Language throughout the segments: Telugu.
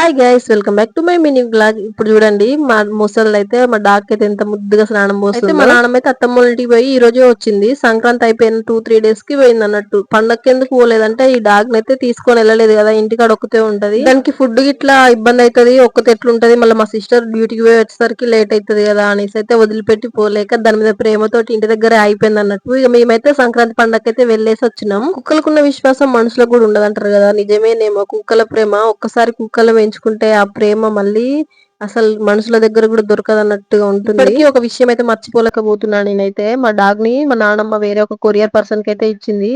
Hi guys, welcome back to my mini blog. ఇప్పుడు చూడండి, మా ముసళ్ళు అయితే మా డాగ్ అయితే ఎంత ముద్దుగా స్నానం పోస్తుందో. మా నాన్నమ్మ అయితే అత్తమ్మ ఇంటికి పోయి ఈ రోజే వచ్చింది. సంక్రాంతి అయిపోయిన 2-3 డేస్ కి పోయింది అన్నట్టు. పండక్కి ఎందుకు పోలేదంటే ఈ డాగ్ అయితే తీసుకొని వెళ్ళలేదు కదా, ఇంటికాడ ఒక్కతే ఉంటది. దానికి ఫుడ్ ఇట్లా ఇబ్బంది అవుతుంది, ఒక్కతే ఎట్లుంటది. మళ్ళీ మా సిస్టర్ డ్యూటీకి పోయి వచ్చేసరికి లేట్ అవుతుంది కదా అనేసి అయితే వదిలిపెట్టి పోలేక దాని మీద ప్రేమతోటి ఇంటి దగ్గర అయిపోయింది అన్నట్టు. ఇక మేమైతే సంక్రాంతి పండగకి అయితే వెళ్ళేసి వచ్చినాం. కుక్కలకున్న విశ్వాసం మనుషులకు కూడా ఉండదంటారు కదా, నిజమేనేమో. కుక్కల ప్రేమ ఒక్కసారి కుక్కలు పెంచుకుంటే ఆ ప్రేమ మళ్ళీ అసలు మనుషుల దగ్గర కూడా దొరకదు అన్నట్టుగా ఉంటుంది. ఇప్పటికీ ఒక విషయం అయితే మర్చిపోలేకపోతున్నాను నేనైతే. మా డాగ్ ని మా నాన్నమ్మ వేరే ఒక కొరియర్ పర్సన్ కి అయితే ఇచ్చింది.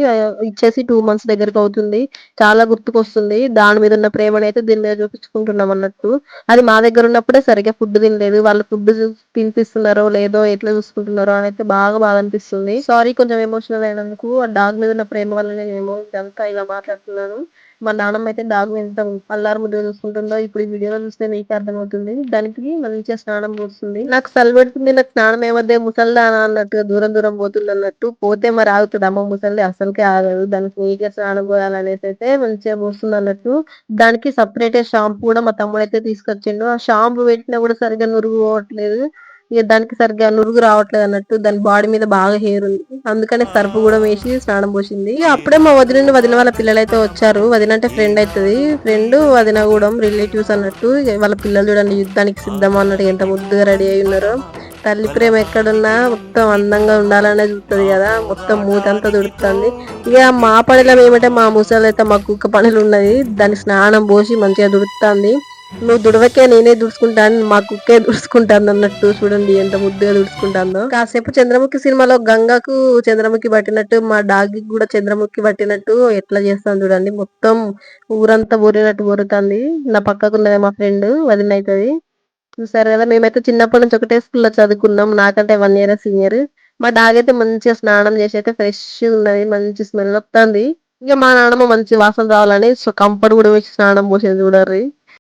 ఇచ్చేసి 2 months దగ్గరకు అవుతుంది. చాలా గుర్తుకొస్తుంది. దాని మీద ఉన్న ప్రేమను అయితే దీని మీద చూపించుకుంటున్నాం అన్నట్టు. అది మా దగ్గర ఉన్నప్పుడే సరిగ్గా ఫుడ్ తినలేదు. వాళ్ళు ఫుడ్ తినిపిస్తున్నారో లేదో, ఎట్లా చూసుకుంటున్నారో అని అయితే బాగా బాధ అనిపిస్తుంది. సారీ, కొంచెం ఎమోషనల్ అయినందుకు. ఆ డాగ్ మీద ఉన్న ప్రేమ వల్లనే ఏమో ఇదంతా ఇలా మాట్లాడుతున్నాను. మా నాన్నమ్మ అయితే డాగ్ ఎంత అల్లారు ముద్దుగా చూసుకుంటుందో ఇప్పుడు ఈ వీడియోలో చూస్తే మీకు అర్థమవుతుంది. దానికి మంచిగా స్నానం పోస్తుంది. నాకు సలి పెడుతుంది, నాకు స్నానం ఏమద్దే ముసల్దానా అన్నట్టుగా దూరం దూరం పోతుంది అన్నట్టు. పోతే మరి ఆగుతుంది అమ్మ ముసలి అసలుకే ఆగదు. దానికి నీట్గా స్నానం పోయాలనేసి అయితే మంచిగా పోస్తుంది అన్నట్టు. దానికి సపరేట్ షాంపూ కూడా మా తమ్ముడు అయితే తీసుకొచ్చిండు. ఆ షాంపూ పెట్టినా కూడా సరిగ్గా నురుగు పోవట్లేదు. ఇక దానికి సరిగ్గా నురుగు రావట్లేదు అన్నట్టు. దాని బాడీ మీద బాగా హెయిర్ ఉంది, అందుకనే సర్పు కూడా వేసి స్నానం పోసింది. ఇక అప్పుడే మా వదిన వాళ్ళ పిల్లలైతే వచ్చారు. వదిన అంటే ఫ్రెండ్ అవుతుంది. ఫ్రెండ్ వదిన కూడా రిలేటివ్స్ అన్నట్టు. ఇక వాళ్ళ పిల్లలు చూడండి, యుద్ధానికి సిద్ధం అన్నట్టు ఎంత ముద్దుగా రెడీ అయి ఉన్నారో. తల్లి ప్రేమ ఎక్కడున్నా మొత్తం అందంగా ఉండాలనే చూస్తుంది కదా, మొత్తం మూతంతా దుడుతుంది. ఇక మా పనిలో ఏమంటే మా ముసలి అయితే మా కుక్క పనులు ఉన్నది. దాన్ని స్నానం పోసి మంచిగా దుడుతుంది. నువ్వు దుడవకే నేనే దుడుచుకుంటాను, మా కుక్కే దుడుచుకుంటాను అన్నట్టు. చూడండి ఎంత ముద్దుగా దుడుచుకుంటాందో. కాసేపు చంద్రముఖి సినిమాలో గంగకు చంద్రముఖి పట్టినట్టు మా డాగ్ కూడా చంద్రముఖి పట్టినట్టు ఎట్లా చేస్తాను చూడండి. మొత్తం ఊరంతా ఊరినట్టు ఊరుతుంది. నా పక్కకు ఉన్నది మా ఫ్రెండ్ వదిన అవుతుంది. చూసారు కదా, మేమైతే చిన్నప్పటి నుంచి ఒకటే స్కూల్లో చదువుకున్నాం. నాకంటే 1 year సీనియర్. మా డాగ్ అయితే మంచిగా స్నానం చేసి అయితే ఫ్రెష్ ఉన్నది, మంచి స్మెల్ వస్తుంది. ఇక మా నాన్నమ్మ మంచి వాసన రావాలని కంఫర్ట్ కూడా వేసి స్నానం పోసేది చూడర్రి.